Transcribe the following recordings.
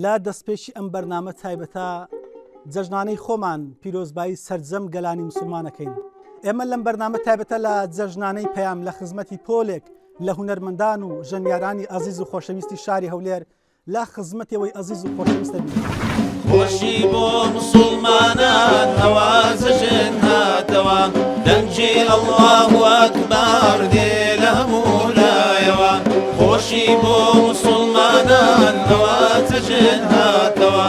لا دەستپێشی ئەم بەرنامە تایبەتە جەژنانەی خۆمان پیرۆزبایی سەرجەم گەلانی مسلمانەکەین. ئێمە لەم بەرنامە تایبەتە لە جەژنانەی پەیام لە خزمەتی پۆلێک لە هونەرمەندان و ژەنیارانی ئەزیز و خۆشەویستی شاری هەولێر لە خزمەتەوەی ئەزیز و خۆشەویستە بین. خۆشی بۆ مسلمانان هەوازەژن هاتەوە دەنگی ئەڵڵاهو ئەکبەر دێ لە هەموو لایەوە. خۆشی بۆ مسلمانان هەوازەژن هاتەوە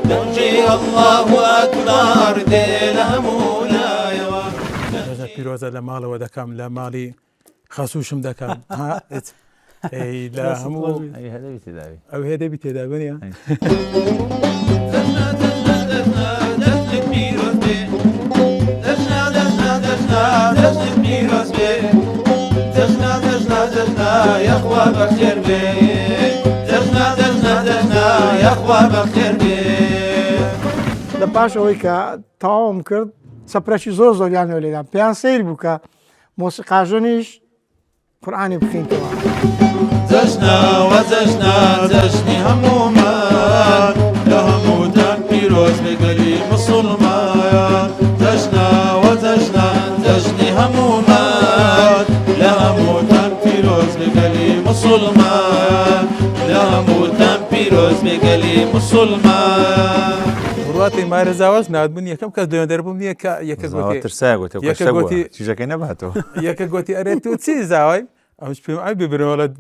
دەنگی ئەڵڵاهو ئەکبەر دێ لە هەموو لایەوە. پیرۆزە لە ماڵەوە دەکەم لە ماڵی خەسووشم دەکەم لە هەموو ئەو هێدەبی تێدابنیە لە پاش ئەوەی کە تەواوم کرد سەپرەشی زۆر زۆریانەوە لێدام پێیان سیر بوو کە مۆسیقاژنیش قورئانی بخینتەوە. جەژنەوە جەژنە جەژنی هەموومان لە هەمووتان پیرۆز بێ گەلی موسڵمان. جەژنەوە جەژنە جەژنی هەموومان لە هەمووتان پیرۆز بێ گەلی موسڵمان. لە هەمووتان پیرۆز بێ گەلی موسڵمان. ڕواتی مارەزاواز نادبوون یەکەم کەس دەربووم نییە کە چیزەکەی نەباتەوە یەکە گوتی ئەرێت و چی زاوای ئەمش پێم ئای ببرەوەڵەت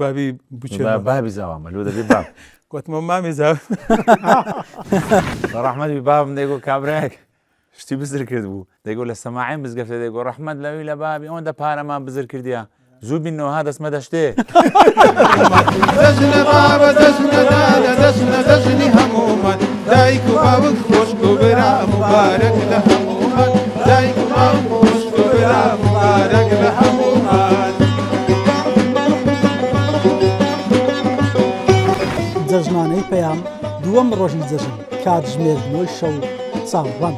بابی بچێ بابی زاوامە لو دەبێ باب گوتمە مامی زاو ڕەحمەتی بابم دەیگۆ کابراەک شتی بزر کرد بوو دەیگۆ لە سەماعیم بزگەفتە دەیگۆ ڕەحمەت لەوی لە بابی ئەوەندە پارەمان بزر کردیە زوو بینەوە ها دەسمە دەشتێ. دەژنە بابە دەژنە دادە دەژنە دەژنی هەموومان دایک و باوک خۆشک و برا مبارەک لە هەموومان. دایک و باوک خۆشک و برا مبارەک لە هەموومان. جەژنانەی پەیام دووەم ڕۆژی جەژن کاتژمێردنەوەی شەو چاوەڕوان.